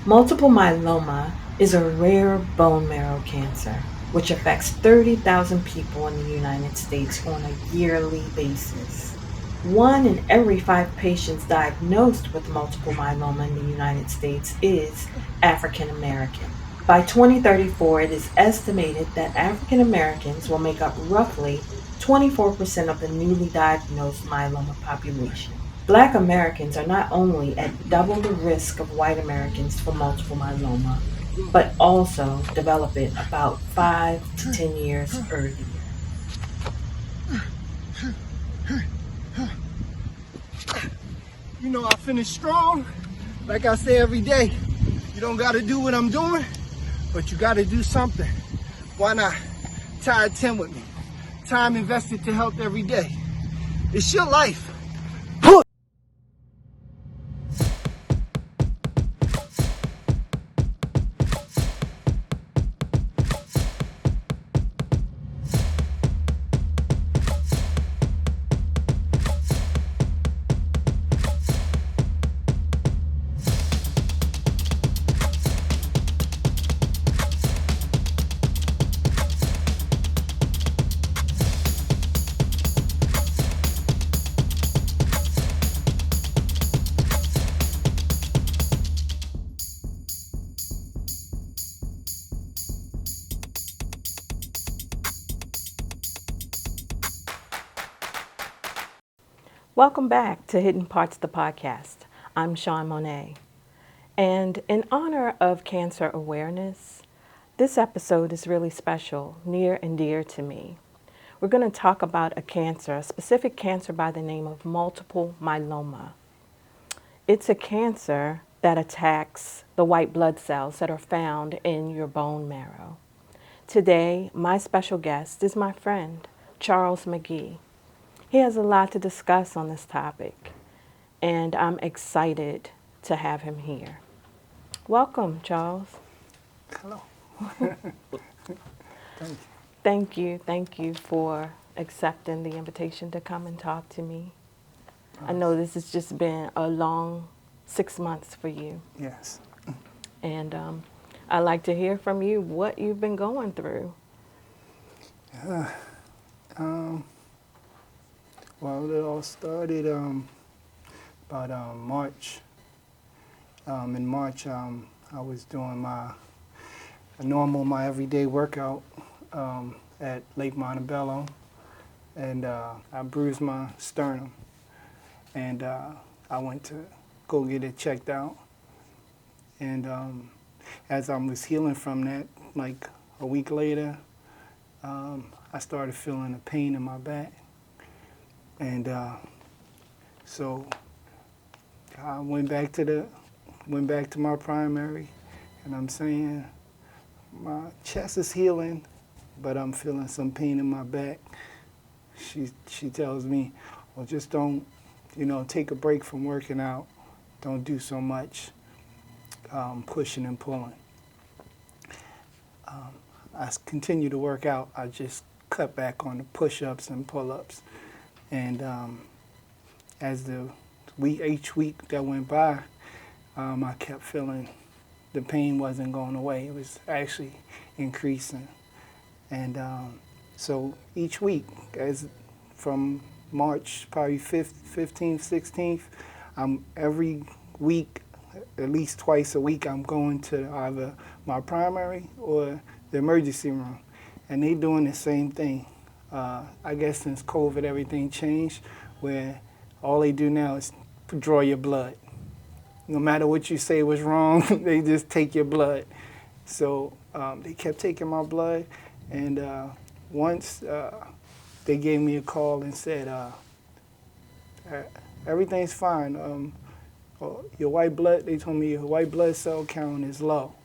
Multiple myeloma is a rare bone marrow cancer which affects 30,000 people in the United States on a yearly basis. One in every five patients diagnosed with multiple myeloma in the United States is African American. By 2034, it is estimated that African Americans will make up roughly 24% of the newly diagnosed myeloma population. Black Americans are not only at double the risk of white Americans for multiple myeloma, but also develop it about 5 to 10 years earlier. You know, I finish strong. Like I say every day, you don't got to do what I'm doing, but you got to do something. Why not? Try 10 with me. Time invested to health every day. It's your life. Welcome back to Hidden Parts of the Podcast. I'm Sean Monet. And in honor of cancer awareness, this episode is really special, near and dear to me. We're going to talk about a specific cancer by the name of multiple myeloma. It's a cancer that attacks the white blood cells that are found in your bone marrow. Today, my special guest is my friend, Charles McGee. He has a lot to discuss on this topic, and I'm excited to have him here. Welcome, Charles. Hello. Thank you. Thank you for accepting the invitation to come and talk to me. I know this has just been a long 6 months for you, Yes. and I'd like to hear from you what you've been going through. Um, well, it all started about March. In March, I was doing my everyday workout at Lake Montebello, and I bruised my sternum, and I went to go get it checked out. And as I was healing from that, like a week later, I started feeling a pain in my back, and so I went back to my primary, and I'm saying my chest is healing, but I'm feeling some pain in my back. She tells me, well, just don't, take a break from working out. Don't do so much pushing and pulling. I continue to work out. I just cut back on the push-ups and pull-ups. And as each week that went by, I kept feeling the pain wasn't going away. It was actually increasing. And so each week, as from March, probably 15th, 16th, every week, at least twice a week, I'm going to either my primary or the emergency room. And they doing the same thing. I guess since COVID, everything changed, where all they do now is draw your blood. No matter what you say was wrong, they just take your blood. So they kept taking my blood, and once they gave me a call and said, everything's fine. They told me your white blood cell count is low.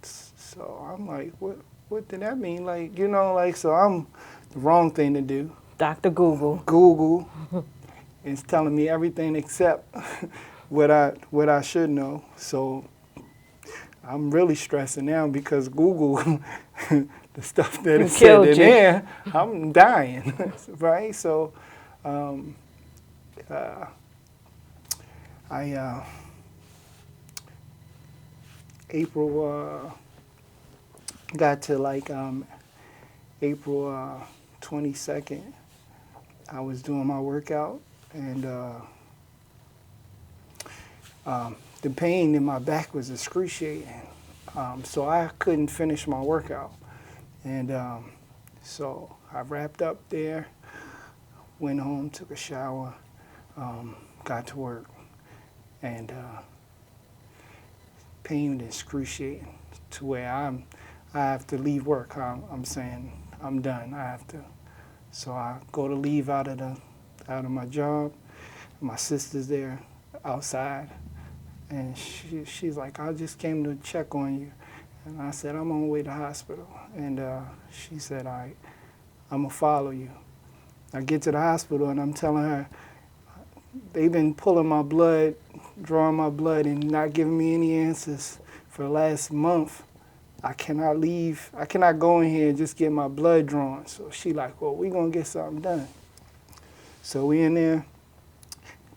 So I'm like, what did that mean? So I'm the wrong thing to do. Dr. Google. Google is telling me everything except what I should know. So I'm really stressing now because Google, the stuff that it said in there, I'm dying, right? So I April, got to like April 22nd, I was doing my workout, and the pain in my back was excruciating. So I couldn't finish my workout. And so I wrapped up there, went home, took a shower, got to work, and pain was excruciating to where I have to leave work. I'm saying I'm done. I have to. So I go to leave out of my job. My sister's there outside, and she's like, I just came to check on you. And I said, I'm on my way to the hospital. And she said, all right, I'm going to follow you. I get to the hospital, and I'm telling her, they've been pulling my blood, drawing my blood, and not giving me any answers for the last month. I cannot leave. I cannot go in here and just get my blood drawn. So she like, well, we going to get something done. So we in there.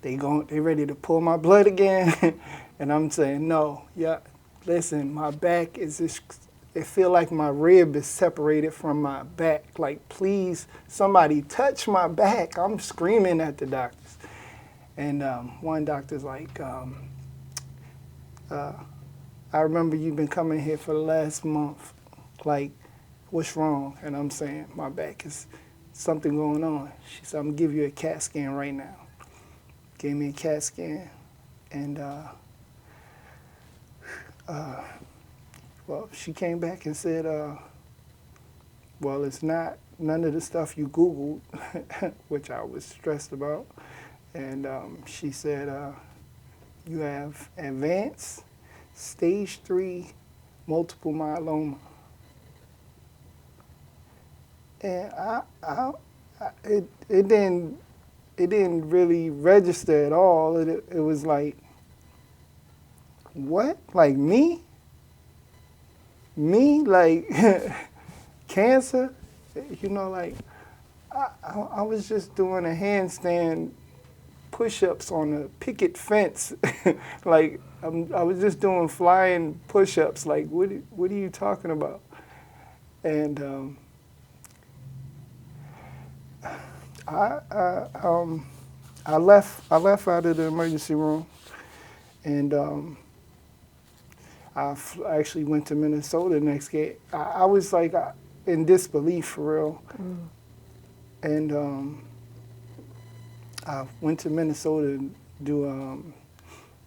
They ready to pull my blood again. And I'm saying, no, yeah, listen, my back is just, it feel like my rib is separated from my back. Like, please, somebody touch my back. I'm screaming at the doctors. And one doctor's like, I remember you've been coming here for the last month. Like, what's wrong? And I'm saying, my back is something going on. She said, I'm going to give you a CAT scan right now. Gave me a CAT scan. And, well, she came back and said, well, it's not none of the stuff you Googled, which I was stressed about. And she said, you have advanced stage 3 multiple myeloma. And it didn't really register at all. It was like, what? Like me? Me? Like cancer? You know, like I was just doing a handstand push-ups on a picket fence. Like I was just doing flying push-ups. Like what are you talking about? And I left out of the emergency room, and I actually went to Minnesota the next day. I was like in disbelief for real. And I went to Minnesota to do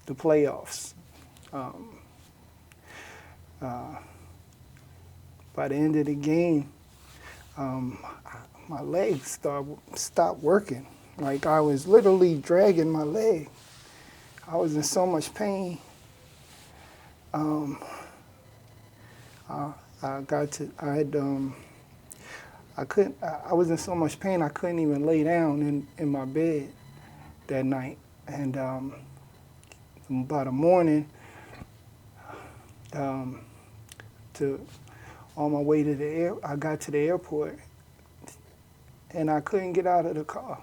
the playoffs. By the end of the game, my legs stopped working. Like I was literally dragging my leg. I was in so much pain. I was in so much pain I couldn't even lay down in my bed that night. And by the morning, on my way to I got to the airport, and I couldn't get out of the car.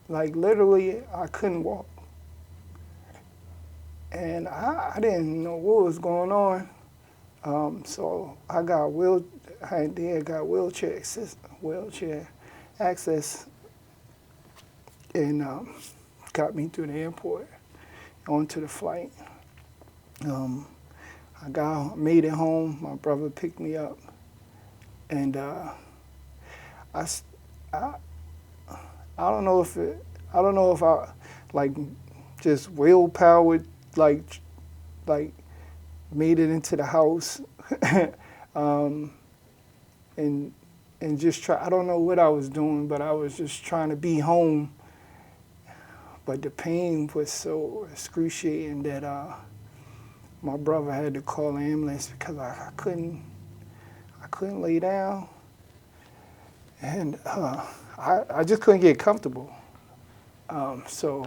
Like literally, I couldn't walk. And I didn't know what was going on. So I got wheelchair access, and got me through the airport, onto the flight. I made it home. My brother picked me up, and I don't know if I like just willpower like made it into the house, and just try. I don't know what I was doing, but I was just trying to be home. But the pain was so excruciating that my brother had to call an ambulance because I couldn't lay down, and I just couldn't get comfortable. So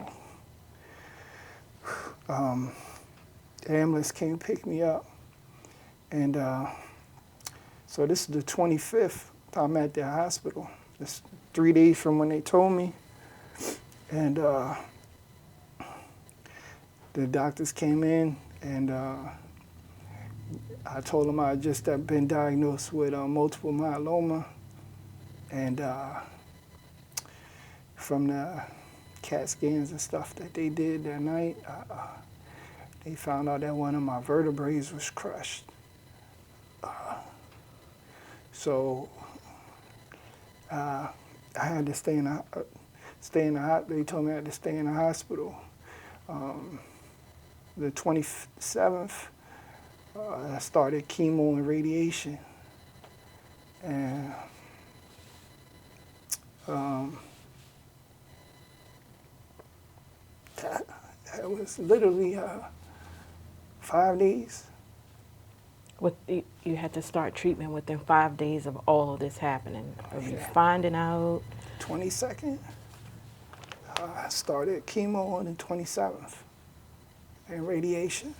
the ambulance came pick me up, and so this is the 25th I'm at the hospital. It's 3 days from when they told me, and the doctors came in, and I told him I had just been diagnosed with multiple myeloma, and from the CAT scans and stuff that they did that night, they found out that one of my vertebrae was crushed. So I had to stay in the they told me I had to stay in the hospital. The 27th, I started chemo and radiation. And that was literally 5 days. You had to start treatment within 5 days of all of this happening. Of you finding out. 22nd, I started chemo on the 27th and radiation.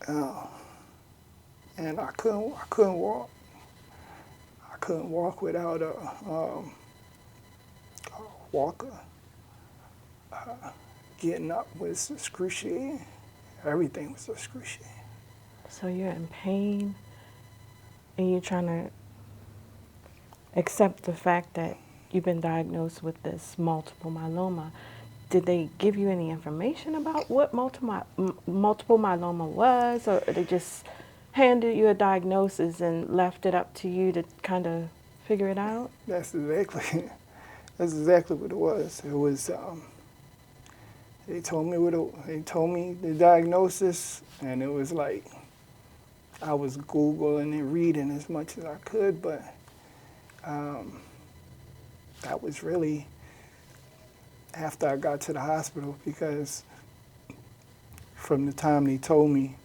And I couldn't walk. I couldn't walk without a walker. Getting up was excruciating. Everything was excruciating. So you're in pain and you're trying to accept the fact that you've been diagnosed with this multiple myeloma. Did they give you any information about what multiple myeloma was, or they just handed you a diagnosis and left it up to you to kind of figure it out? That's exactly what it was. It was they told me the diagnosis, and it was like I was Googling and reading as much as I could, but that was really after I got to the hospital, because from the time they told me,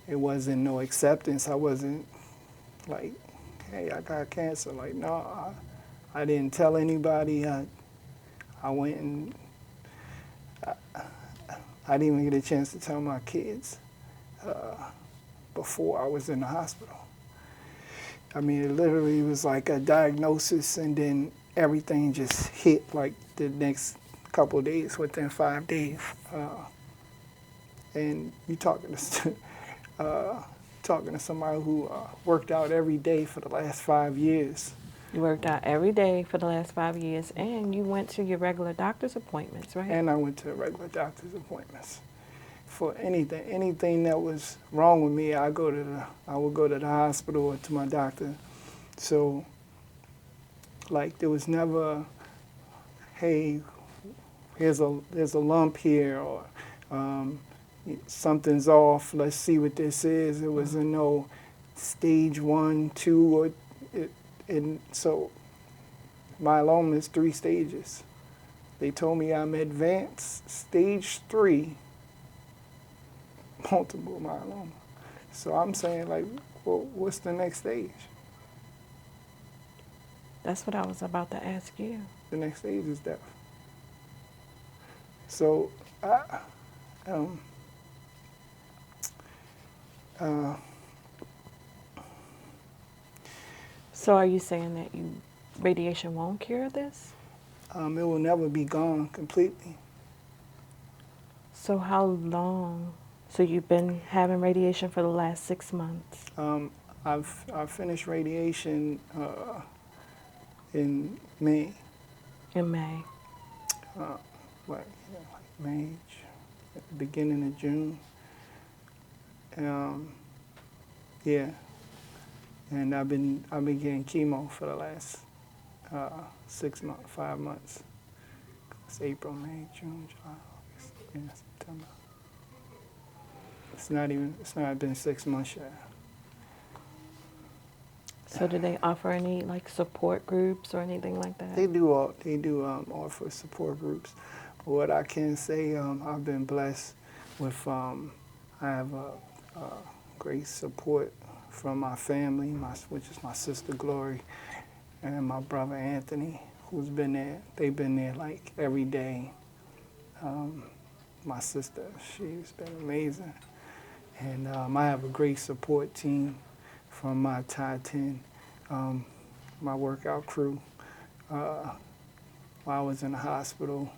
it wasn't no acceptance. I wasn't like, hey, I got cancer. Like, no, I didn't tell anybody. I went and I didn't even get a chance to tell my kids before I was in the hospital. I mean, it literally was like a diagnosis, and then everything just hit like the next couple of days, within 5 days. And you talking to somebody who worked out every day for the last 5 years. You worked out every day for the last 5 years, and you went to your regular doctor's appointments, right? And I went to regular doctor's appointments for anything that was wrong with me. I would go to the hospital or to my doctor. So, like, there was never, hey, there's a lump here, or something's off. Let's see what this is. It was no stage 1, 2, or and so myeloma is 3 stages. They told me I'm advanced stage 3 multiple myeloma. So I'm saying, like, well, what's the next stage? That's what I was about to ask you. The next stage is death. So So are you saying that radiation won't cure this? it will never be gone completely. So how long? So you've been having radiation for the last 6 months? I've finished radiation in May. In May. Like May, at the beginning of June. Yeah. And I've been getting chemo for the last 6 months, 5 months. It's April, May, June, July, August, yeah, September. It's not been 6 months yet. So do they offer any like support groups or anything like that? They do offer support groups. But what I can say, I've been blessed with, I have great support from my family, which is my sister Glory and my brother Anthony, who's been there. They've been there like every day. My sister, she's been amazing. And I have a great support team from my Thai 10, my workout crew. While I was in the hospital,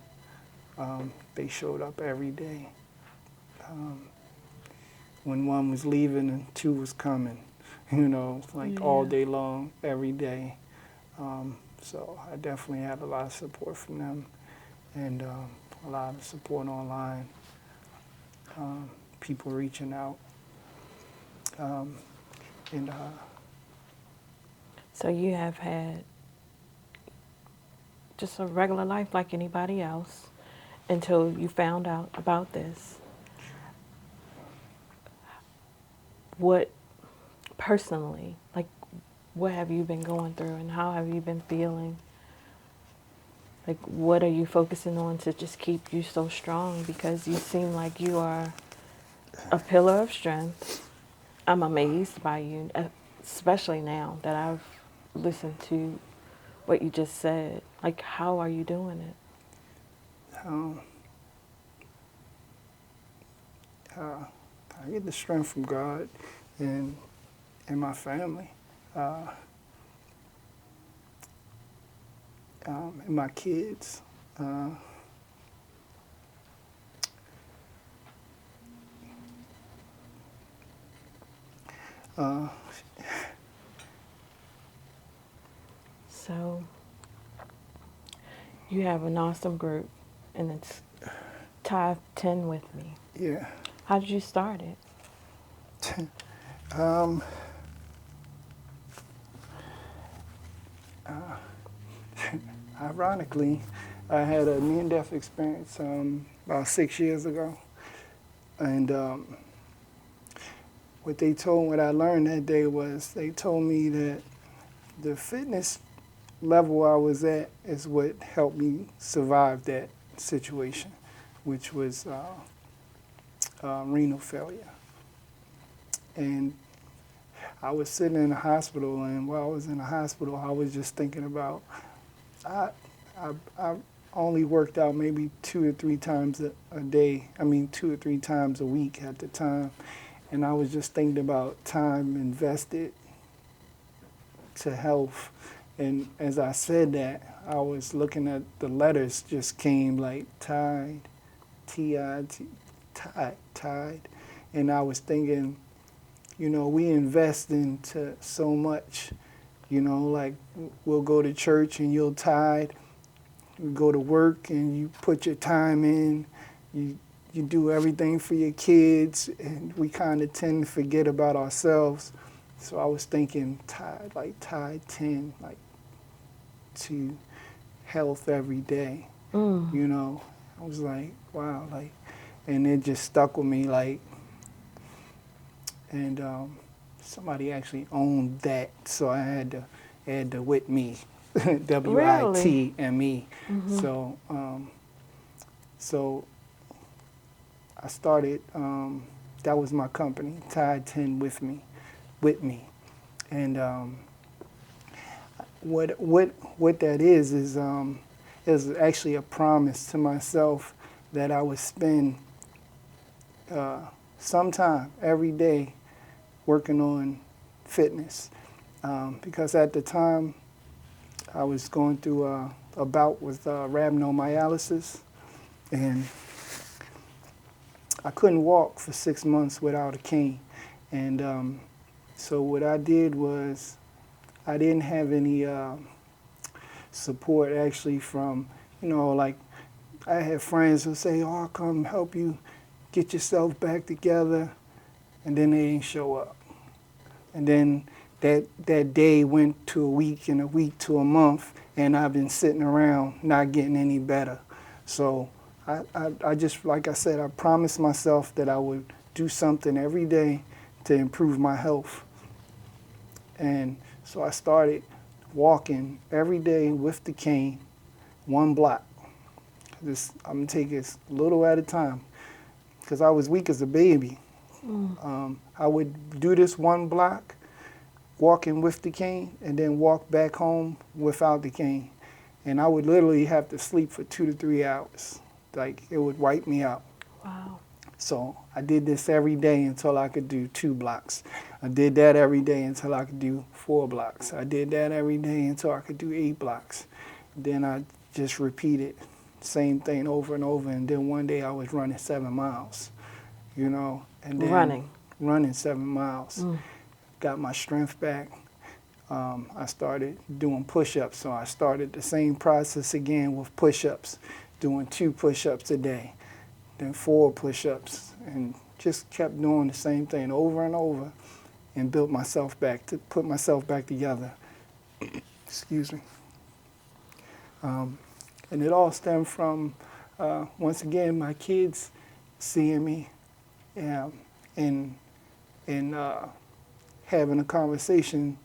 they showed up every day. when one was leaving and two was coming, like all Yeah. day long, every day. So I definitely had a lot of support from them, and a lot of support online, people reaching out. Um, and So you have had just a regular life like anybody else until you found out about this. What personally, like, what have you been going through and how have you been feeling? Like, what are you focusing on to just keep you so strong? Because you seem like you are a pillar of strength. I'm amazed by you, especially now that I've listened to what you just said. Like, how are you doing it? um, uh, I get the strength from God and my family, uh, and my kids. Uh, uh, So, you have an awesome group, and it's Top 10 with me. yeah. How did you start it? um, Ironically, I had a near-death experience about 6 years ago, and what I learned that day was they told me that the fitness level I was at is what helped me survive that situation, which was renal failure. And I was sitting in the hospital, and while I was in the hospital, I was just thinking about I I only worked out maybe 2 or 3 times a day. I mean, 2 or 3 times a week at the time, and I was just thinking about time invested to health. And as I said that, I was looking at the letters just came like tide, T-I-T, tide. And I was thinking, we invest into so much, like we'll go to church and you'll tithe. You go to work and you put your time in. You do everything for your kids, and we kind of tend to forget about ourselves. So I was thinking tide 10, like to health every day. Mm. I was like, wow, and it just stuck with me, and somebody actually owned that, so I had to with me, Really? WITME. Mm-hmm. So I started. That was my company, Tide 10 with me, and what that is actually a promise to myself that I would spend uh, some time every day working on fitness, because at the time I was going through a bout with rhabdomyolysis, and I couldn't walk for 6 months without a cane. And so what I did was I didn't have any support actually from, like I had friends who say, oh, I'll come help you get yourself back together, and then they didn't show up. And then that day went to a week, and a week to a month, and I've been sitting around not getting any better. So I just, like I said, I promised myself that I would do something every day to improve my health. And so I started walking every day with the cane, 1 block. I'm gonna take it little at a time, because I was weak as a baby. Mm. I would do this 1 block, walking with the cane, and then walk back home without the cane. And I would literally have to sleep for 2 to 3 hours. Like, it would wipe me out. Wow. So I did this every day until I could do 2 blocks. I did that every day until I could do 4 blocks. I did that every day until I could do 8 blocks. Then I just repeated same thing over and over. And then one day I was running 7 miles, and then Running. running 7 miles. Got my strength back. I started doing push-ups, so I started the same process again with push-ups, doing 2 push-ups a day, then 4 push-ups, and just kept doing the same thing over and over, and built myself back, to put myself back together. Excuse me. And it all stemmed from, once again, my kids seeing me and having a conversation,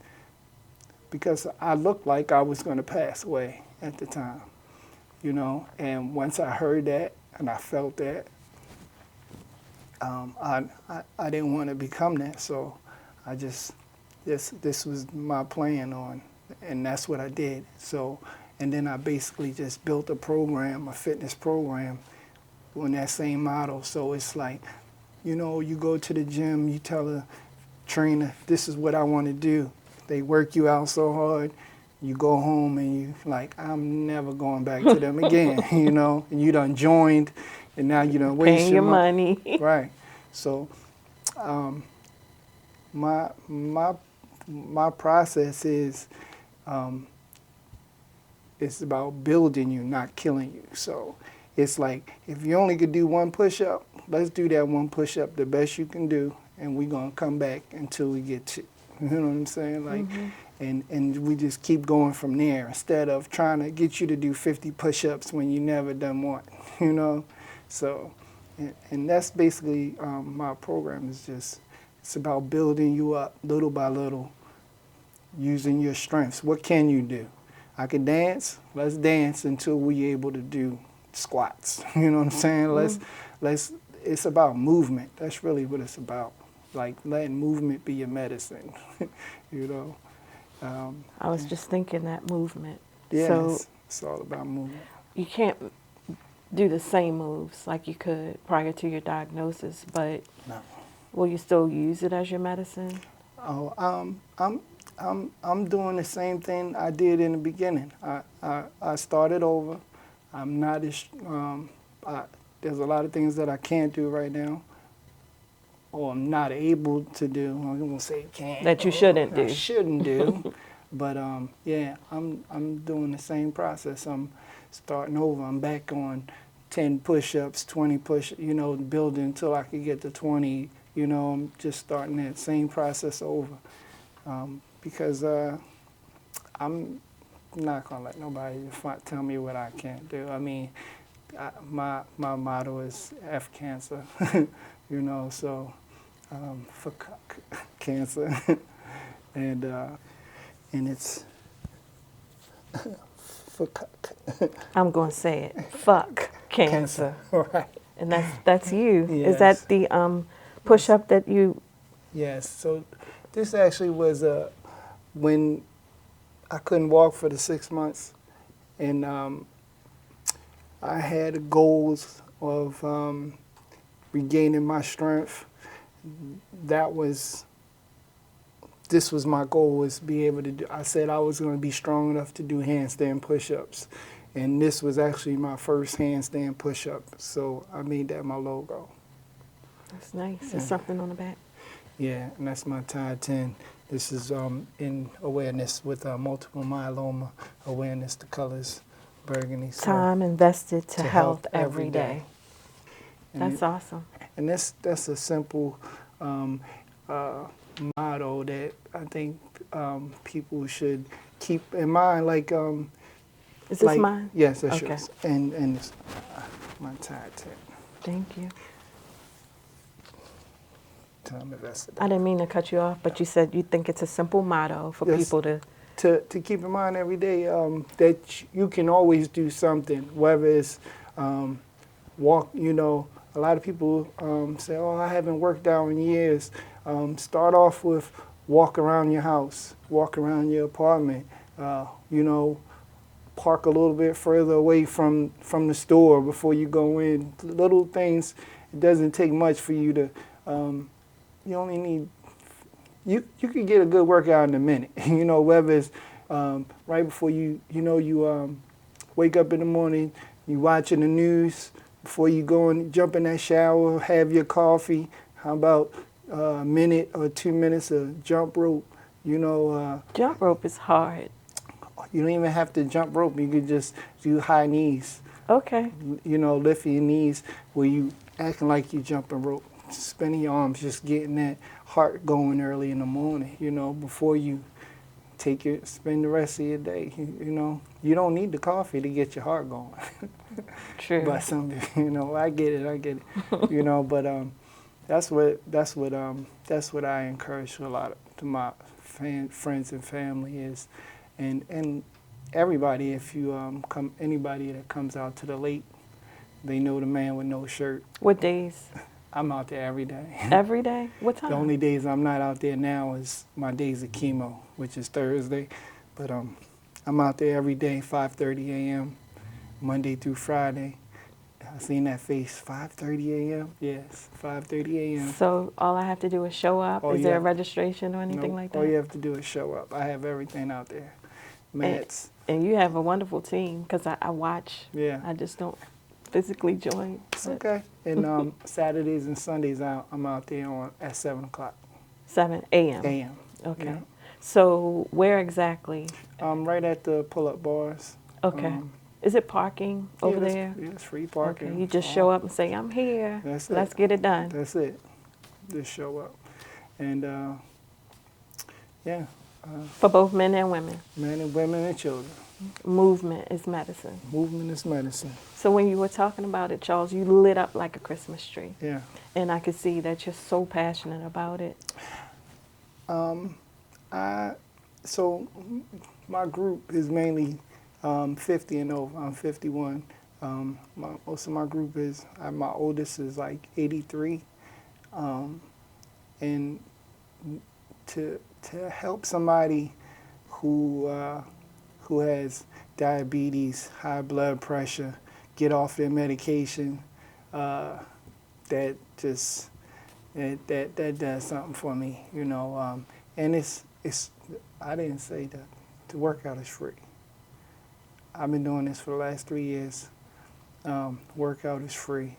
because I looked like I was going to pass away at the time, you know. And once I heard that and I felt that, I didn't want to become that. So I just, this was my plan on, and that's what I did. So, and then I basically just built a program, a fitness program, on that same model. So it's like, you know, you go to the gym, you tell the trainer, this is what I want to do. They work you out so hard, you go home and you like, I'm never going back to them again, you know, and you done joined, and now you done wasted Paying your money. Right. So my process is, it's about building you, not killing you. So it's like, if you only could do 1 push-up, let's do that 1 push-up the best you can do, and we're going to come back until we get to, you know what I'm saying? Like, and we just keep going from there, instead of trying to get you to do 50 push-ups when you never done one, you know? So, and that's basically my program is just, it's about building you up little by little, using your strengths. What can you do? I can dance, let's dance until we able to do squats, you know what I'm saying? Let's, it's about movement. That's really what it's about. Like, letting movement be your medicine, you know. I was just thinking that movement. Yeah, So it's all about movement. you can't do the same moves like you could prior to your diagnosis, but No. will you still use it as your medicine? Oh, I'm doing the same thing I did in the beginning. I started over. I'm not as, there's a lot of things that I can't do right now, or I'm not able to do. I'm gonna say can't. That you shouldn't do. I shouldn't do. But yeah, I'm doing the same process. I'm starting over. I'm back on 10 push-ups, 20 push, you know, building until I could get to 20. You know, I'm just starting that same process over, because I'm not gonna let nobody tell me what I can't do. I mean, my motto is F cancer, you know. So for cancer, and it's for I'm going to say it. Fuck cancer. right? And that's you. Is Yes. that the push-up that you... Yes. So this actually was when I couldn't walk for the 6 months, and I had goals of regaining my strength. This was my goal, was be able to do. I said I was going to be strong enough to do handstand push-ups, and this was actually my first handstand push-up. So I made that my logo. That's nice. There's something on the back. Yeah, and that's my Tide 10. This is in awareness with multiple myeloma awareness. The colors, burgundy. Time invested to health every day. And That's awesome. And that's a simple motto that I think people should keep in mind. Like, Is this mine? Yes, that's Okay. yours. And it's my Tide 10. Thank you. Time invested. I didn't mean to cut you off, but you said you think it's a simple motto for Yes. people to... To keep in mind every day that you can always do something, whether it's walk. You know, a lot of people say, "Oh, I haven't worked out in years." Start off with walk around your house, walk around your apartment. You know, park a little bit further away from the store before you go in. Little things. It doesn't take much for you to. You only need. You could get a good workout in a minute, you know, whether it's right before you wake up in the morning, you watching the news, before you go and jump in that shower, have your coffee. How about a minute or 2 minutes of jump rope. You know, Jump rope is hard. you don't even have to jump rope. You could just do high knees. Okay. You know, lift your knees where you acting like you jumping rope, spinning your arms, just getting that heart going early in the morning. You know, before you spend the rest of your day. You know, you don't need the coffee to get your heart going. True. But some, you know, I get it. You know, but that's what I encourage a lot to my friends and family is, and everybody. If you anybody that comes out to the lake, they know the man with no shirt. What days? I'm out there every day. Every day? What time? The only days I'm not out there now is my days of chemo, which is Thursday. But I'm out there every day, 5:30 a.m., Monday through Friday. I seen that face, 5:30 a.m. Yes, 5:30 a.m. So all I have to do is show up? Is there a registration or anything like that? All you have to do is show up. I have everything out there. Mats. And you have a wonderful team because I watch. Yeah. I just don't physically join. It's okay. And Saturdays and Sundays, I'm out there at 7 o'clock. 7 a.m. A.m. Okay. Yeah. So where exactly? Right at the pull-up bars. Okay. Is it parking over there? Yeah, it's free parking. Okay. You just show up and say, I'm here. That's it. Let's get it done. That's it. Just show up. And, yeah. For both men and women. Men and women and children. Movement is medicine. Movement is medicine. So when you were talking about it, Charles, you lit up like a Christmas tree. Yeah. And I could see that you're so passionate about it. So my group is mainly 50 and over. I'm 51. Most of my group is, my oldest is like 83. And to help somebody who has diabetes, high blood pressure, get off their medication, that does something for me, you know. And it's I didn't say that the workout is free. I've been doing this for the last 3 years. Workout is free.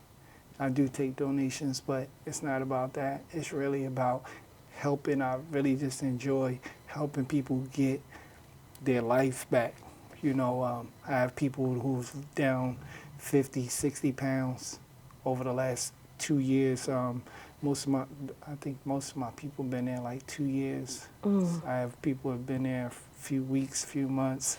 I do take donations, but it's not about that. It's really about helping. I really just enjoy helping people get their life back. You know, I have people who's down 50, 60 pounds over the last 2 years. I think most of my people been there like 2 years. I have people who have been there a few weeks, few months.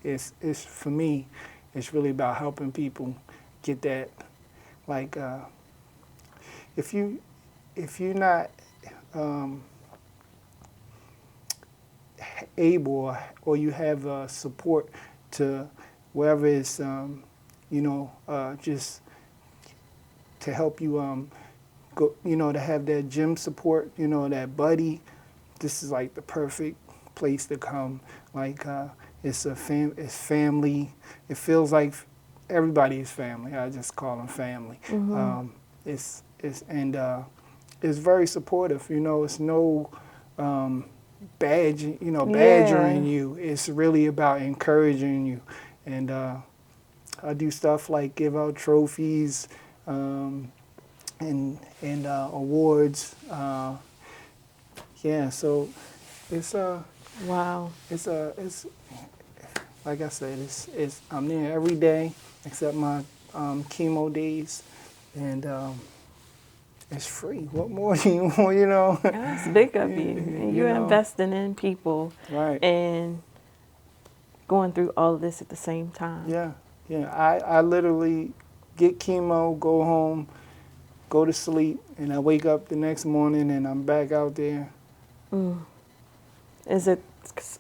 It's for me, it's really about helping people get that, like, if you're not able or you have support to wherever it's, just to help you go, to have that gym support, that buddy, this is like the perfect place to come. Like, it's family. It feels like everybody is family. I just call them family. Mm-hmm. It's very supportive. It's no badgering you. It's really about encouraging you. And I do stuff like give out trophies and awards. So it's wow. It's like I said, I'm there every day except my chemo days, and it's free. What more do you want? That's big of you. And you're investing in people, right? And going through all of this at the same time. Yeah. I literally get chemo, go home, go to sleep, and I wake up the next morning and I'm back out there. Is it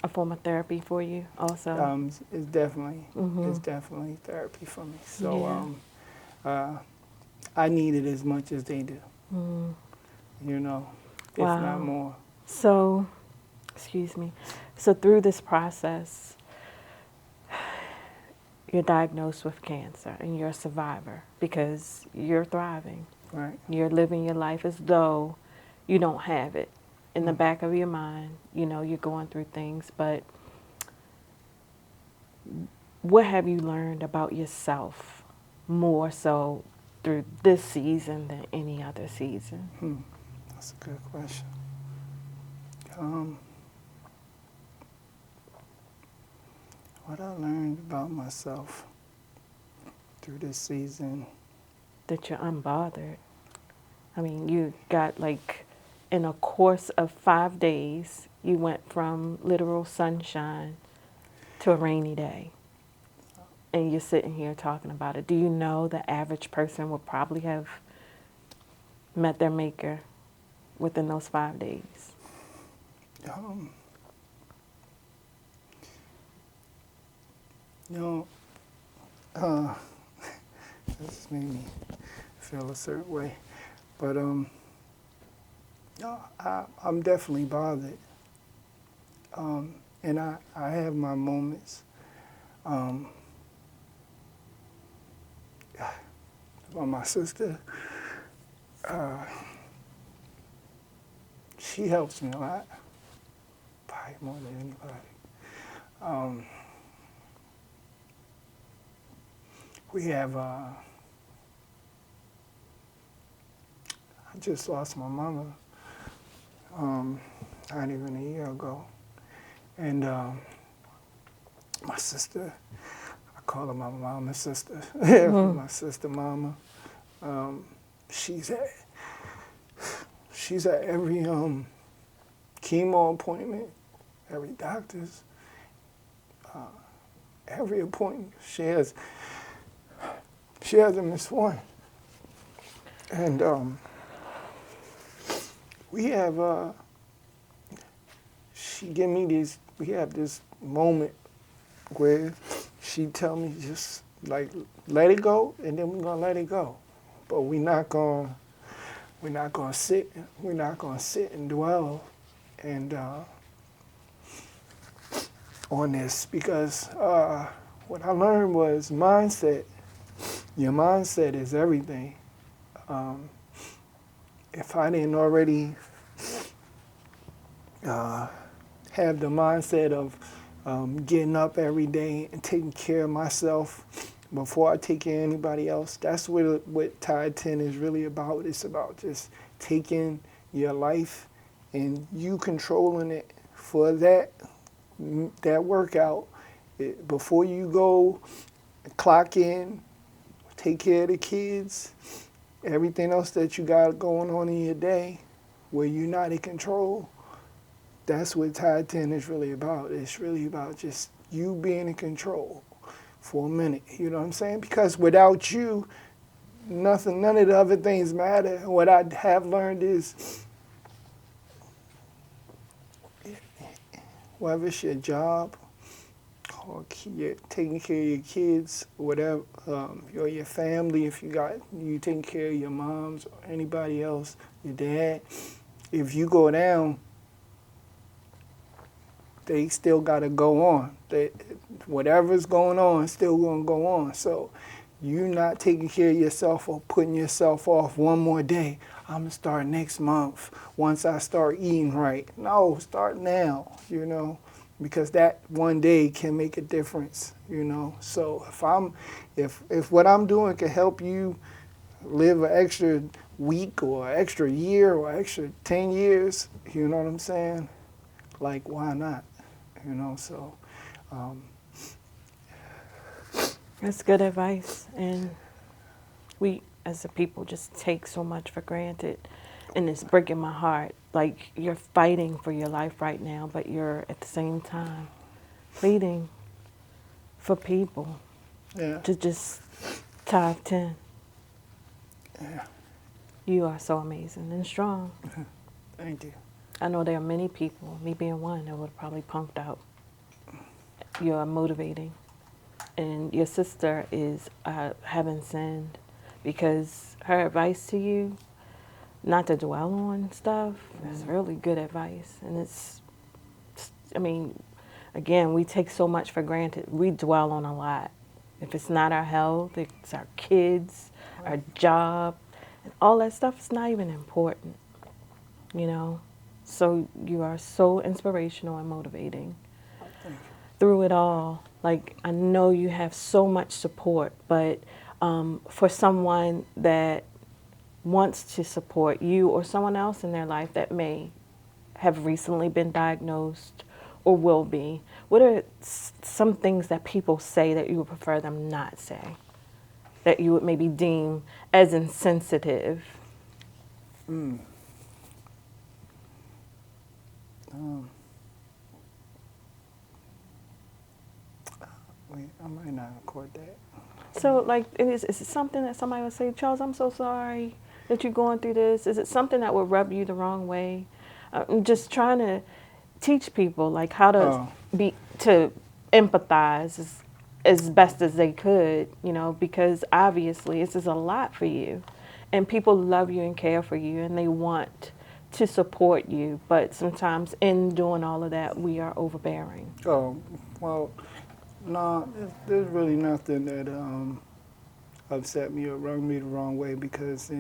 a form of therapy for you also? It's definitely therapy for me. So I need it as much as they do. If not more. So, excuse me. So through this process, you're diagnosed with cancer and you're a survivor because you're thriving. Right. You're living your life as though you don't have it. In the back of your mind, you're going through things, but what have you learned about yourself more so through this season than any other season? That's a good question. Um, what I learned about myself through this season. That you're unbothered. I mean, you got like, in a course of 5 days, you went from literal sunshine to a rainy day. And you're sitting here talking about it. Do you know the average person would probably have met their maker within those 5 days? Um, you know, uh, this made me feel a certain way, but no, I'm definitely bothered, and I have my moments. About my sister, she helps me a lot, probably more than anybody. We have, I just lost my mother not even a year ago. And my sister, I call her my mama's sister, my sister mama. She's at every chemo appointment, every doctor's, every appointment. She hasn't missed one. And we have, she give me these, we have this moment where she tell me just like, let it go, and then we're gonna let it go. But we're not gonna sit and dwell and on this, because what I learned was mindset. Your mindset is everything. If I didn't already have the mindset of getting up every day and taking care of myself before I take care of anybody else, that's what Tide 10 is really about. It's about just taking your life and you controlling it for that workout. Before you go, clock in, take care of the kids, everything else that you got going on in your day where you're not in control. That's what Tide 10 is really about. It's really about just you being in control for a minute. You know what I'm saying? Because without you, none of the other things matter. What I have learned is, whether it's your job or taking care of your kids, whatever, or your family, if you taking care of your moms or anybody else, your dad, if you go down, they still got to go on. Whatever's going on is still going to go on. So you not taking care of yourself or putting yourself off one more day. I'm going to start next month once I start eating right. No, start now, because that one day can make a difference, So if what I'm doing can help you live an extra week or extra year or extra 10 years, you know what I'm saying? Like, why not? So. That's good advice. And we, as a people, just take so much for granted. And it's breaking my heart. Like, you're fighting for your life right now, but you're at the same time pleading for people to just Tide 10. Yeah. You are so amazing and strong. Thank you. I know there are many people, me being one, that would have probably punked out. You're motivating. And your sister is heaven sent, because her advice to you, not to dwell on stuff, is really good advice. And again, we take so much for granted. We dwell on a lot. If it's not our health, it's our kids, our job, and all that stuff is not even important, So you are so inspirational and motivating. Through it all. Like, I know you have so much support, but for someone that wants to support you or someone else in their life that may have recently been diagnosed or will be? What are some things that people say that you would prefer them not say, that you would maybe deem as insensitive? Mm. Um, Wait, I might not accord that. So, like, is it something that somebody would say, Charles, I'm so sorry that you're going through this? Is it something that would rub you the wrong way? I'm just trying to teach people, like, how to Oh, to empathize as best as they could, you know, because obviously this is a lot for you. And people love you and care for you, and they want to support you. But sometimes in doing all of that, we are overbearing. oh, well, no, there's really nothing that upset me or rubbed me the wrong way because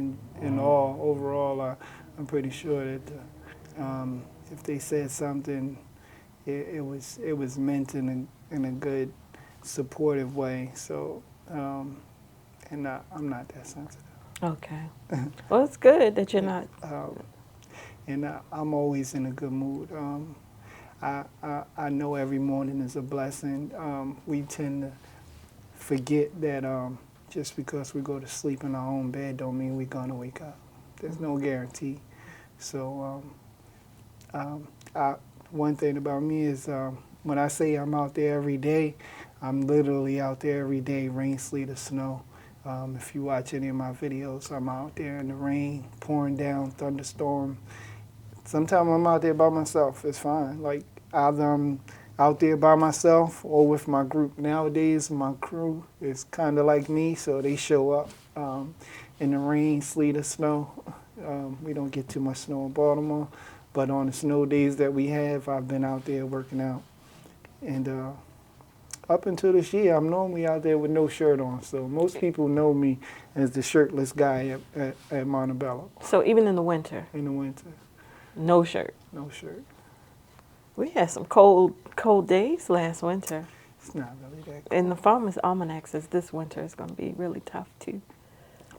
overall, I'm pretty sure that if they said something, it was meant in a good, supportive way. So, I'm not that sensitive. Okay. Well, it's good that you're not. Um, and I'm always in a good mood. I know every morning is a blessing. We tend to forget that just because we go to sleep in our own bed don't mean we're gonna wake up. There's no guarantee. So one thing about me is when I say I'm out there every day, I'm literally out there every day, rain, sleet, or snow. If you watch any of my videos, I'm out there in the rain, pouring down, thunderstorm. Sometimes I'm out there by myself. It's fine. Like either I'm out there by myself or with my group. Nowadays, my crew is kind of like me, so they show up in the rain, sleet, or snow. We don't get too much snow in Baltimore, but on the snow days that we have, I've been out there working out. And up until this year, I'm normally out there with no shirt on. So most people know me as the shirtless guy at Montebello So even in the winter, in the winter. no shirt. No shirt. We had some cold days last winter. It's not really that cold. And the Farmer's Almanac says this winter is going to be really tough too.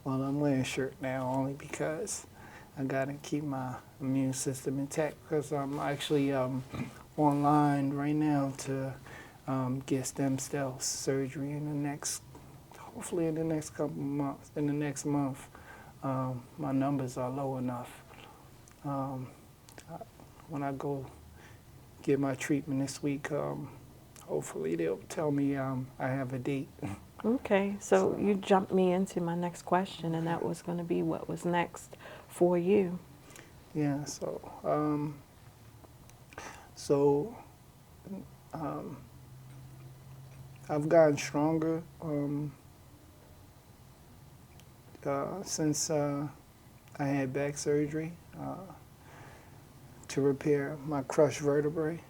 Well, I'm wearing a shirt now only because I got to keep my immune system intact because I'm actually online right now to get stem cell surgery hopefully in the next couple of months. In the next month, my numbers are low enough. When I go get my treatment this week, hopefully they'll tell me I have a date. Okay, so you jumped me into my next question, and that was going to be what was next for you. Yeah, I've gotten stronger since I had back surgery to repair my crushed vertebrae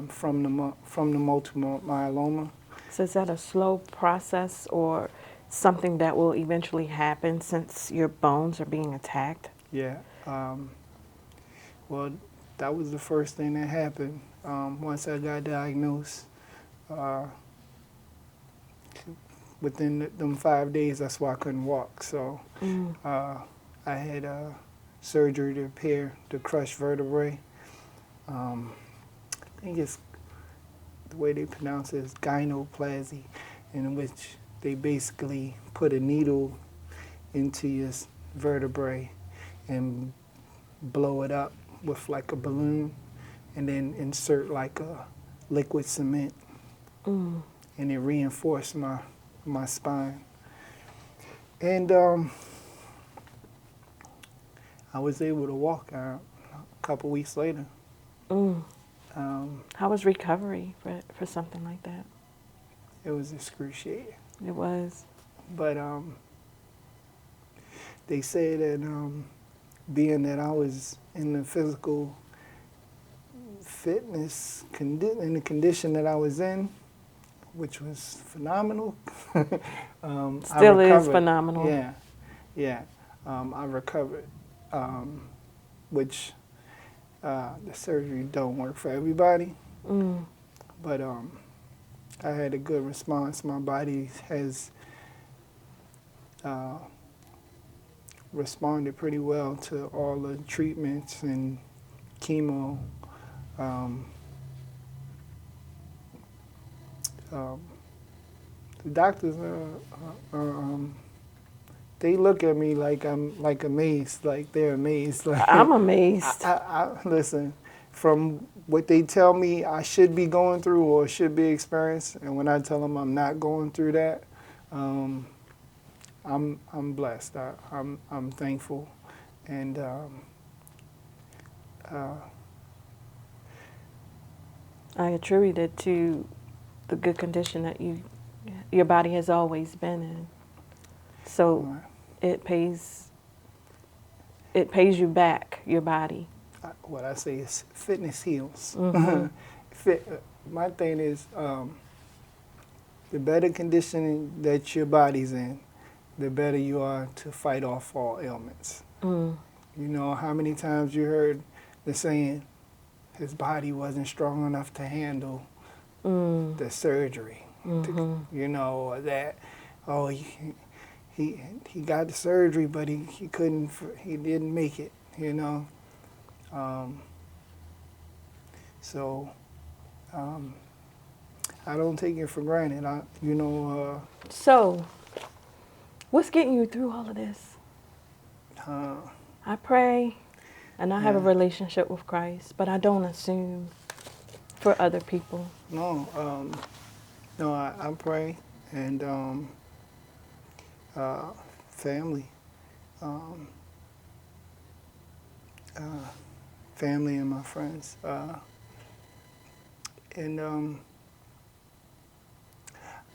from the multiple myeloma. So is that a slow process or something that will eventually happen since your bones are being attacked? Yeah. Well, that was the first thing that happened. Once I got diagnosed, within them 5 days, that's why I couldn't walk. So I had surgery to repair the crushed vertebrae. I think it's the way they pronounce it is gynoplasty, in which they basically put a needle into your vertebrae and blow it up with like a balloon and then insert like a liquid cement and it reinforced my spine. And I was able to walk a couple weeks later. How was recovery for something like that? It was excruciating. It was. But they say that being that I was in the physical fitness in the condition that I was in, which was phenomenal. Still is phenomenal. Yeah. I recovered, which the surgery don't work for everybody. But I had a good response. My body has uh, responded pretty well to all the treatments and chemo. Um, um, the doctors, they look at me like I'm like amazed, like they're amazed. I'm Like amazed. listen, from what they tell me I should be going through or should be experiencing, and when I tell them I'm not going through that, um, I'm blessed. I'm thankful, and uh, I attribute it to the good condition that your body has always been in. So my, it pays you back, your body. what I say is fitness heals. Mm-hmm. My thing is, the better conditioning that your body's in, the better you are to fight off all ailments. Mm. You know how many times you heard the saying, his body wasn't strong enough to handle Mm. the surgery. Mm-hmm. You know, or that, oh, he got the surgery, but he couldn't, he didn't make it, you know. Um, so um, I don't take it for granted. So, what's getting you through all of this? Uh, I pray and I have a yeah, relationship with Christ, but I don't assume for other people. no, no, I pray and uh, family, um, uh, family and my friends, and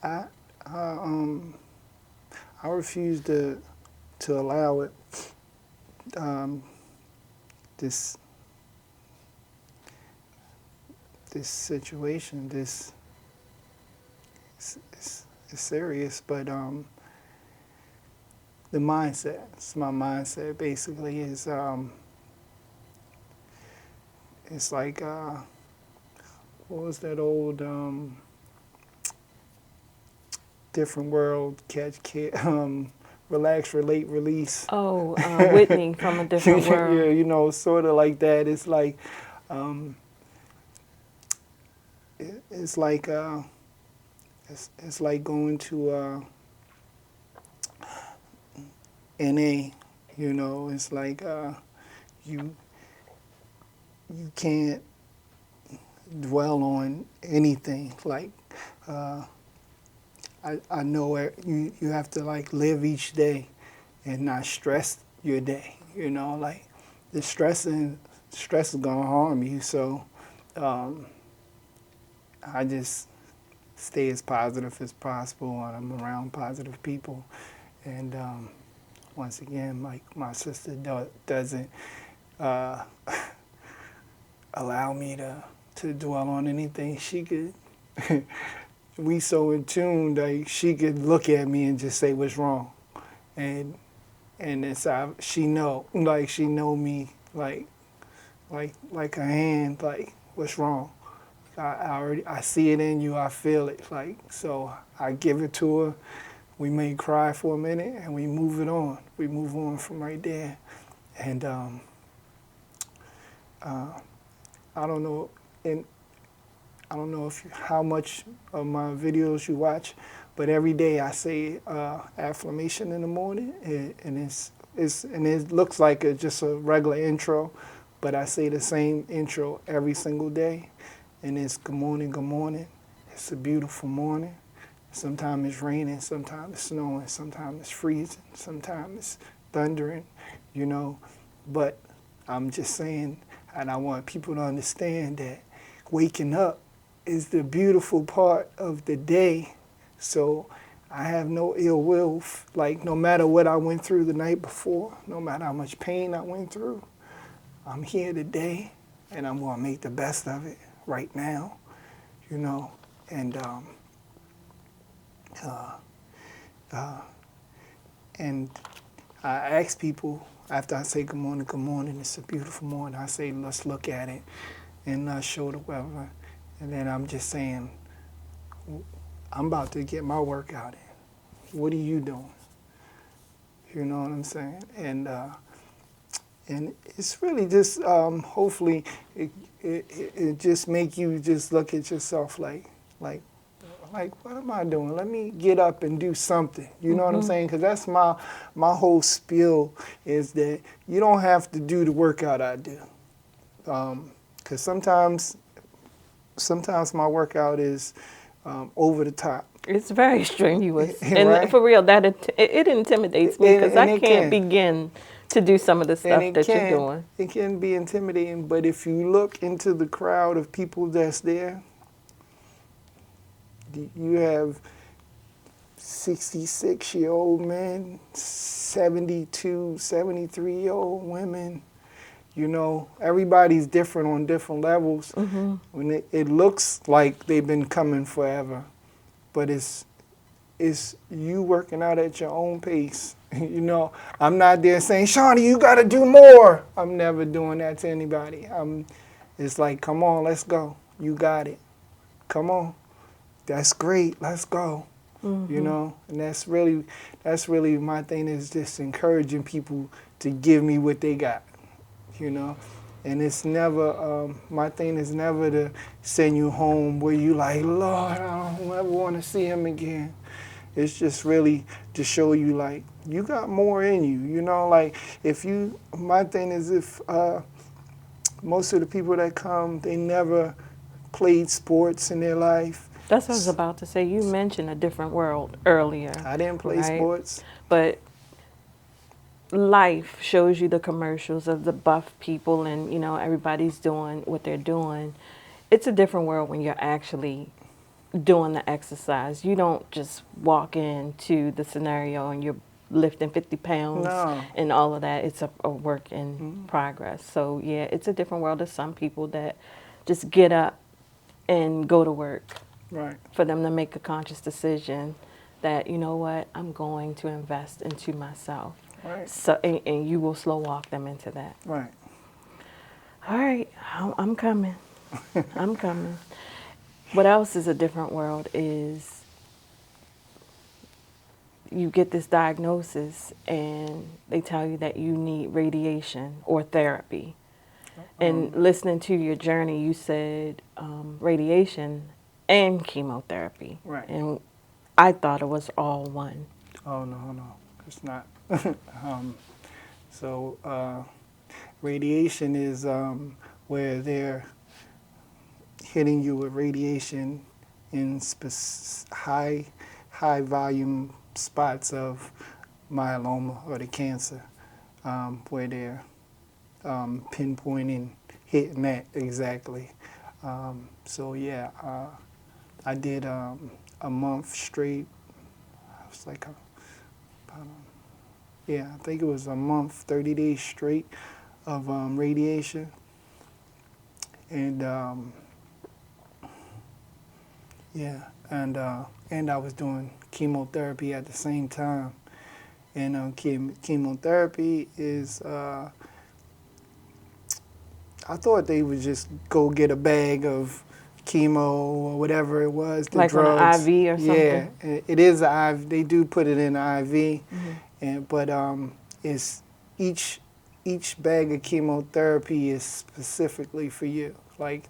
I, I, um, I refuse to allow it. Um, this this situation, this is serious, but the mindset. It's my mindset basically is it's like what was that old different world relax, relate, release. Oh, Whitney from a different Yeah, world. you know, sort of like that. It's like um, it's like it's like going to NA. You know, it's like you you can't dwell on anything. Like I know you have to like live each day and not stress your day. You know, like the stress is gonna harm you. So I just stay as positive as possible, and I'm around positive people. And once again, like my sister doesn't uh, allow me to dwell on anything. She could, we so in tune, like she could look at me and just say what's wrong, and it's she know me like a hand, like what's wrong. I see it in you. I feel it. Like so, I give it to her. We may cry for a minute, and we move it on. We move on from right there. And I don't know, and I don't know if how much of my videos you watch, but every day I say affirmation in the morning, and it looks like just a regular intro, but I say the same intro every single day, and it's good morning, good morning. It's a beautiful morning. Sometimes it's raining, sometimes it's snowing, sometimes it's freezing, sometimes it's thundering, you know. But I'm just saying, and I want people to understand that waking up is the beautiful part of the day. So I have no ill will, like no matter what I went through the night before, no matter how much pain I went through, I'm here today and I'm gonna make the best of it right now, you know. And uh, uh, and I ask people after I say good morning, it's a beautiful morning. I say, let's look at it and show the weather. And then I'm just saying, I'm about to get my workout in. What are you doing? You know what I'm saying? And it's really just hopefully it just make you just look at yourself like like what am I doing? Let me get up and do something. You know what I'm saying? Because that's my whole spiel is that you don't have to do the workout I do. Because sometimes my workout is over the top. It's very strenuous, and Right? for real, it intimidates me because I And it can't can. begin to do some of the And stuff that you're doing. it can be intimidating, but if you look into the crowd of people that's there, you have 66-year-old men, 72, 73-year-old women. You know, everybody's different on different levels. When it looks like they've been coming forever, but it's you working out at your own pace. You know, I'm not there saying, Shawnee, you got to do more. I'm never doing that to anybody. It's like, come on, let's go. You got it. Come on. That's great. Let's go. You know, and that's really my thing is just encouraging people to give me what they got. You know, and it's never my thing is never to send you home where you like, Lord, I don't ever want to see him again. It's just really to show you like you got more in you. You know, like my thing is if most of the people that come, they never played sports in their life. That's what I was about to say. You mentioned a different world earlier, I didn't play right? sports. But life shows you the commercials of the buff people, and everybody's doing what they're doing. It's a different world when you're actually doing the exercise. You don't just walk into the scenario and you're lifting 50 pounds No. and all of that. It's a work in progress. So yeah, it's a different world. There's some people that just get up and go to work. Right. For them to make a conscious decision that, you know what, I'm going to invest into myself. Right. So, and you will slow walk them into that. Right. All right, I'm coming. I'm coming. What else is a different world is you get this diagnosis and they tell you that you need radiation or therapy. And listening to your journey, you said radiation and chemotherapy. Right. And I thought it was all one. Oh no, it's not. So radiation is where they're hitting you with radiation in high volume spots of myeloma or the cancer, where they're pinpointing, hitting that exactly. So yeah, I did a month straight. It was like I think it was a month, 30 days straight of radiation, and and I was doing chemotherapy at the same time. And chemotherapy is, I thought they would just go get a bag of chemo or whatever it was, the Like drugs. on an IV or Yeah, something? it is an IV. They do put it in an IV, Mm-hmm. but it's each bag of chemotherapy is specifically for you. Like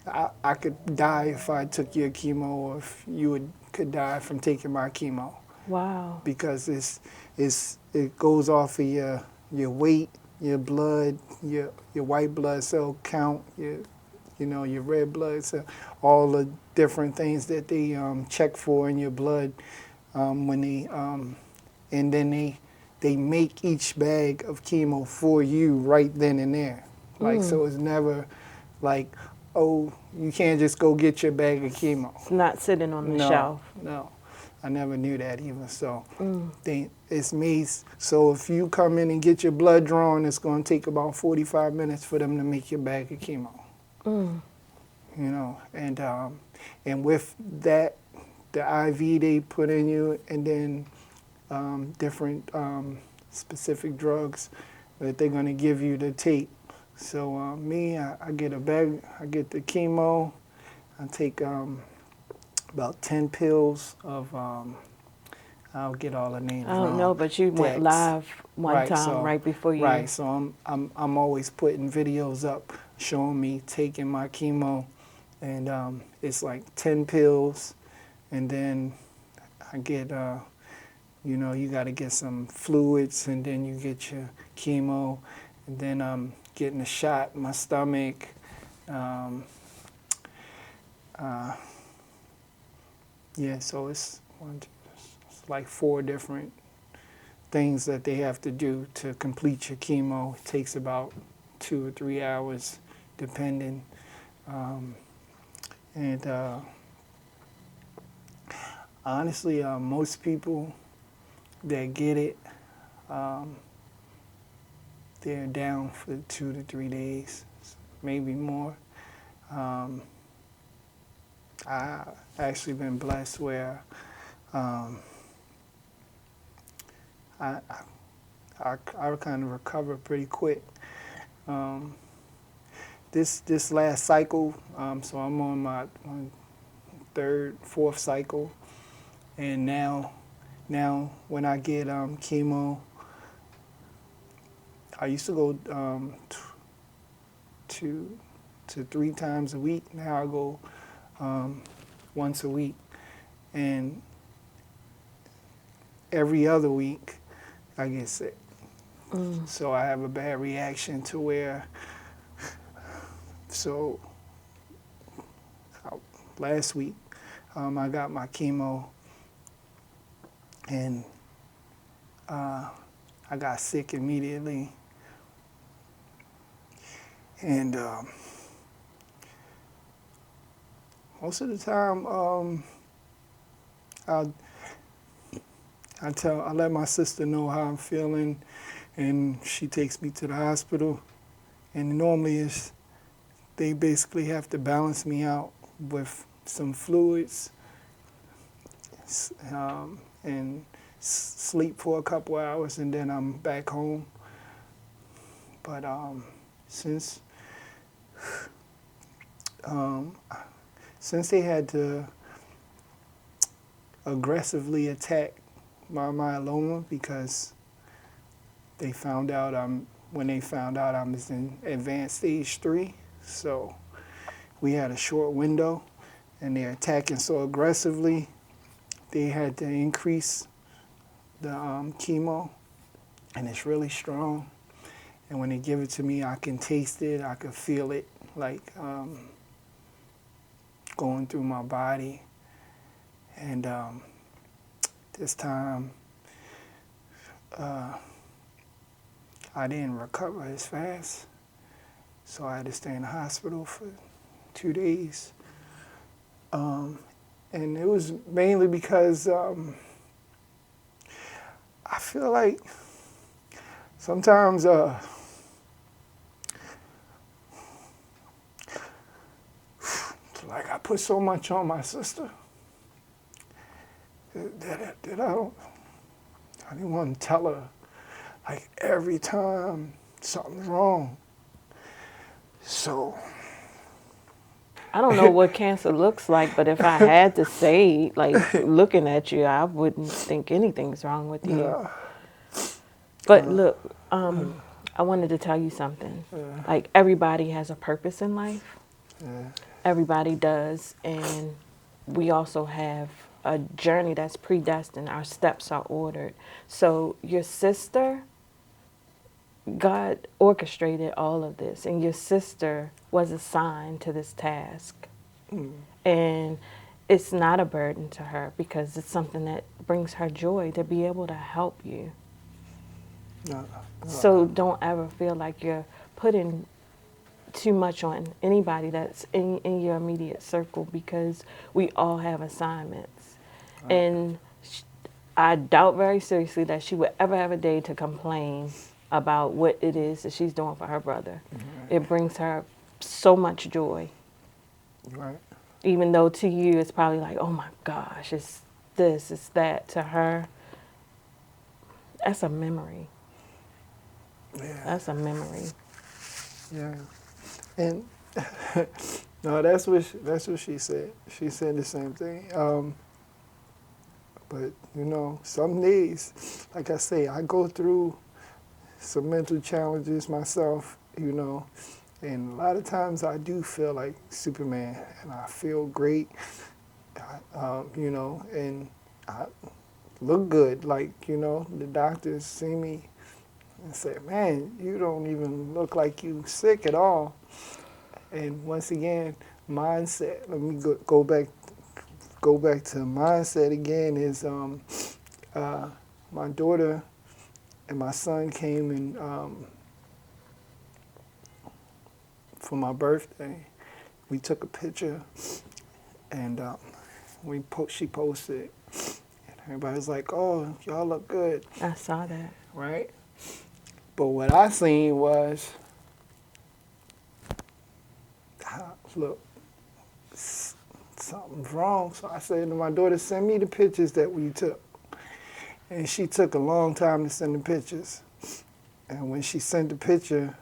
I could die if I took your chemo, or if you could die from taking my chemo, Wow. because it goes off of your weight, your blood, your white blood cell count, your red blood cell, all the different things that they check for in your blood when they and then they make each bag of chemo for you right then and there. Like, so it's never like, oh, you can't just go get your bag of chemo. It's not sitting on the No, shelf. no. I never knew that even. So it's made so if you come in and get your blood drawn, it's going to take about 45 minutes for them to make your bag of chemo. And with that, the IV they put in you, and then different specific drugs that they're going to give you to take. So I get a bag, I get the chemo, I take about 10 pills of, I'll get all the names I don't wrong. know, but you went Dex. live one Right, time so right before you. right, so I'm always putting videos up showing me taking my chemo, and it's like 10 pills, and then I get you got to get some fluids, and then you get your chemo, and then I'm getting a shot in my stomach. Um, uh, yeah, so it's like 4 different things that they have to do to complete your chemo. It takes about 2 or 3 hours, depending. And honestly, most people that get it, um, they're down for 2 to 3 days, maybe more. Um, I actually been blessed where um, I, I kind of recover pretty quick. Um, this last cycle, so I'm on my 3rd, 4th cycle, and now when I get chemo, I used to go 2 to 3 times a week. Now I go once a week, and every other week I get sick. So I have a bad reaction to where, so last week I got my chemo, and I got sick immediately. And most of the time, I let my sister know how I'm feeling, and she takes me to the hospital. And normally they basically have to balance me out with some fluids, and sleep for a couple hours, and then I'm back home. But since since they had to aggressively attack my myeloma, because they found out when they found out I was in advanced stage 3, so we had a short window, and they're attacking so aggressively, they had to increase the chemo, and it's really strong. And when they give it to me, I can taste it, I can feel it, like going through my body. And this time, I didn't recover as fast, so I had to stay in the hospital for 2 days. And it was mainly because I feel like sometimes like I put so much on my sister that I didn't want to tell her, like, every time something's wrong. So I don't know what cancer looks like, but if I had to say, like, looking at you, I wouldn't think anything's wrong with you. yeah, But look, I wanted to tell you something. Like, everybody has a purpose in life. yeah, Everybody does. And we also have a journey that's predestined. Our steps are ordered. So your sister, God orchestrated all of this, and your sister was assigned to this task. And it's not a burden to her, because it's something that brings her joy to be able to help you. no, So don't ever feel like you're putting too much on anybody that's in your immediate circle, because we all have assignments. And I doubt very seriously that she would ever have a day to complain about what it is that she's doing for her brother. It brings her so much joy, right, even though to you it's probably like, oh my gosh, it's this, it's that. To her, that's a memory. yeah, That's a memory. yeah. And no, that's what she said. She said the same thing. But, some days, like I say, I go through some mental challenges myself, and a lot of times I do feel like Superman, and I feel great, and I look good. Like, the doctors see me and say, man, you don't even look like you sick at all. And once again, mindset, let me go back to mindset again is my daughter and my son came in for my birthday. We took a picture and she posted, and everybody's like, "Oh, y'all look good," I saw that. right? But what I seen was, look, something's wrong. So I said to my daughter, "Send me the pictures that we took." And she took a long time to send the pictures. And when she sent the picture,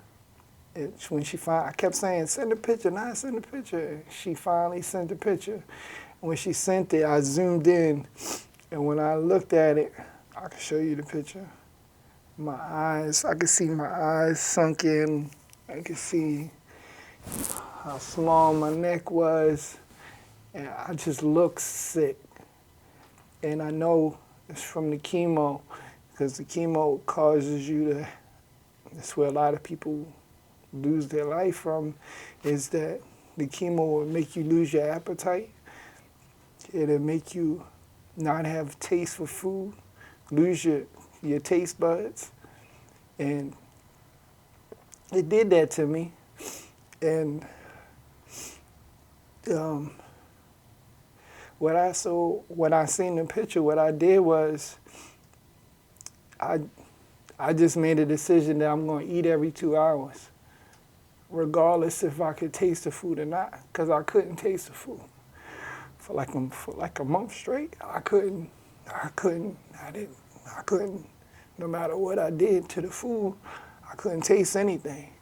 I kept saying, "Send the picture, not send the picture." She finally sent the picture. When she sent it, I zoomed in, and when I looked at it, I can show you the picture. I could see my eyes sunk in. I could see how small my neck was, and I just looked sick. And I know it's from the chemo, because the chemo causes you to, that's where a lot of people lose their life from, is that the chemo will make you lose your appetite. It'll make you not have taste for food, lose your taste buds. And it did that to me. And when I seen the picture, what I did was I just made a decision that I'm going to eat every 2 hours, regardless if I could taste the food or not, because I couldn't taste the food. For like a month straight, I couldn't, no matter what I did to the food, I couldn't taste anything.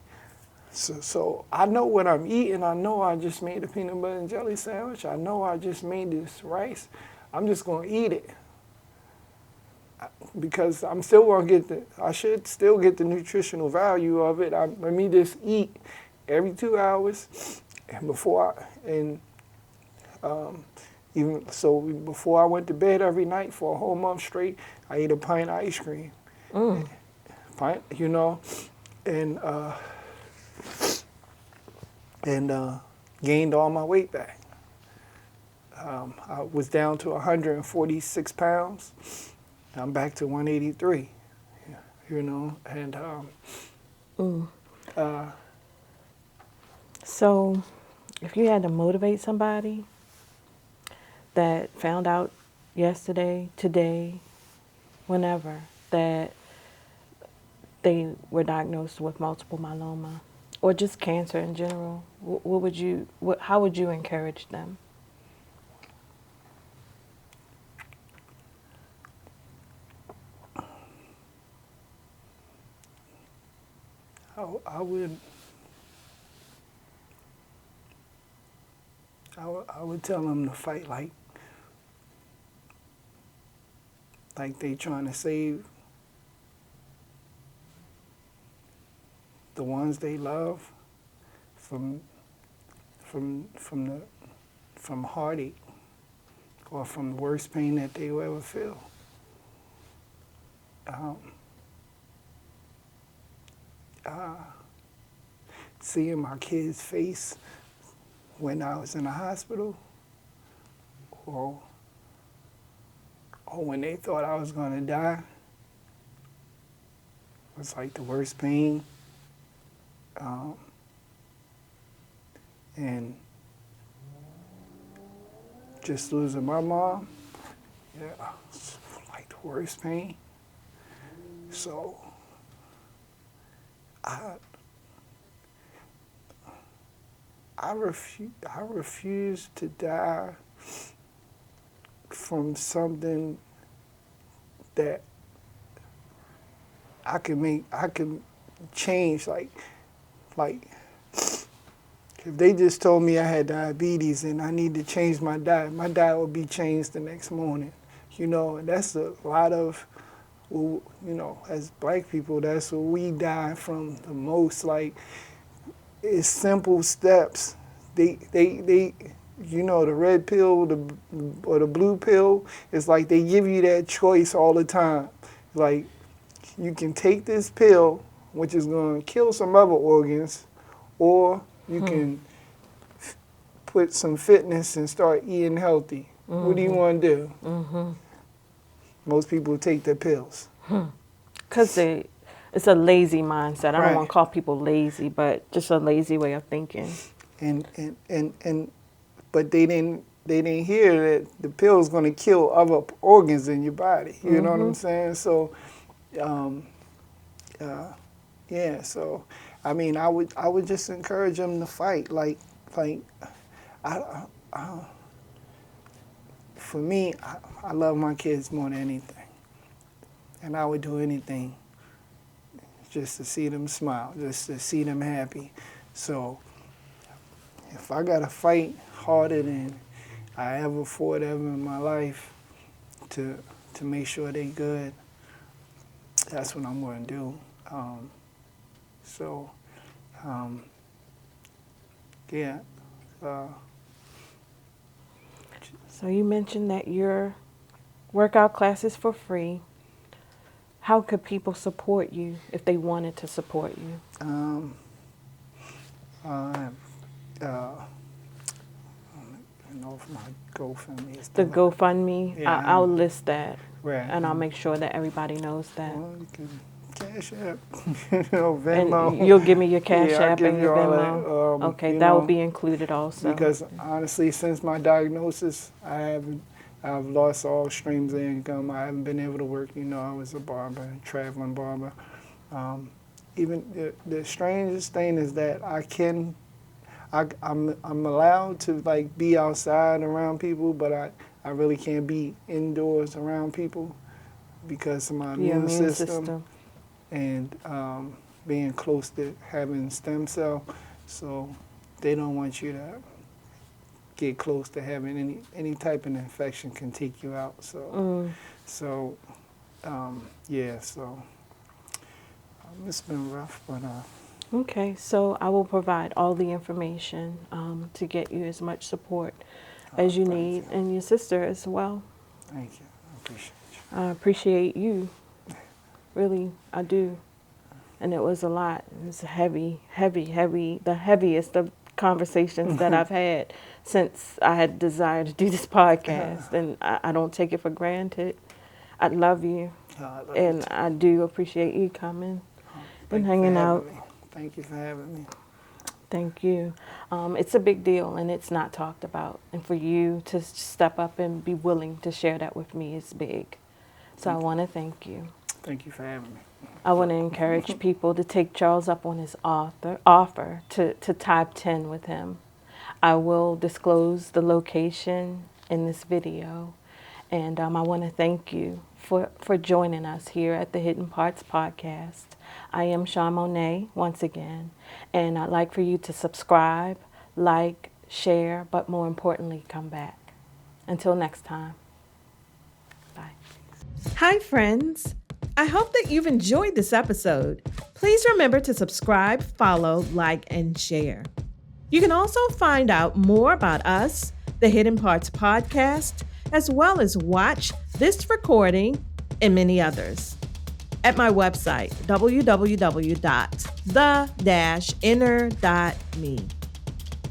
So I know what I'm eating. I know I just made a peanut butter and jelly sandwich. I know I just made this rice. I'm just going to eat it, because I'm still going to I should still get the nutritional value of it. Let me just eat every 2 hours, and before I went to bed every night for a whole month straight, I ate a pint of ice cream. Pint, and gained all my weight back. I was down to 146 pounds. I'm back to 183, and So, if you had to motivate somebody that found out yesterday, today, whenever, that they were diagnosed with multiple myeloma or just cancer in general, how would you encourage them? I would tell them to fight like they trying to save the ones they love from heartache or from the worst pain that they will ever feel. Seeing my kid's face when I was in the hospital, or when they thought I was going to die, was like the worst pain. And just losing my mom, it's like the worst pain. So I refuse to die from something that I can change. Like if they just told me I had diabetes and I need to change my diet would be changed the next morning, And that's a lot of, as black people, that's what we die from the most. Like, it's simple steps. They the red pill or the blue pill, it's like they give you that choice all the time. Like, you can take this pill, which is going to kill some other organs, or you can put some fitness and start eating healthy. What do you want to do? Most people take the pills. Because it's a lazy mindset. I don't Right. want to call people lazy, but just a lazy way of thinking. But they didn't hear that the pill is going to kill other organs in your body. You know what I'm saying? So, yeah. So, I mean, I would just encourage them to fight. Like, for me, I love my kids more than anything, and I would do anything just to see them smile, just to see them happy. So, if I gotta fight harder than I ever fought ever in my life to make sure they good, that's what I'm gonna do. Yeah. So you mentioned that your workout class is for free. How could people support you if they wanted to support you? I don't know if my GoFundMe is The still GoFundMe, Yeah, I'll list that, right. and I'll make sure that everybody knows that. Well, you can Cash App, Venmo. And you'll give me your Cash Yeah, I'll App give and you your all Venmo? that, Okay, that will be included also. Because honestly, since my diagnosis, I've lost all streams of income. I haven't been able to work. I was a barber, traveling barber. Even the strangest thing is that I'm allowed to like be outside around people, but I really can't be indoors around people because of my Your immune system. And being close to having stem cell, so they don't want you to get close to having any type of infection can take you out. So yeah. So it's been rough, but Okay, so I will provide all the information to get you as much support as you thank need, you. and your sister as well. Thank you. I appreciate you. I appreciate you. Really, I do. And it was a lot. It was heavy, the heaviest of conversations that I've had since I had desired to do this podcast. And I don't take it for granted. I love you. I love And you too. I do appreciate you coming Thank and you for hanging having out. me. Thank you for having me. Thank you. It's a big deal and it's not talked about. And for you to step up and be willing to share that with me is big. So I want to thank you. Thank you for having me. I want to encourage people to take Charles up on his offer to type 10 with him. I will disclose the location in this video. And I want to thank you for joining us here at the Hidden Parts Podcast. I am Sean Monet once again, and I'd like for you to subscribe, like, share, but more importantly, come back. Until next time, bye. Hi, friends. I hope that you've enjoyed this episode. Please remember to subscribe, follow, like, and share. You can also find out more about us, the Hidden Parts Podcast, as well as watch this recording and many others at my website, www.the-inner.me.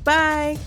Bye.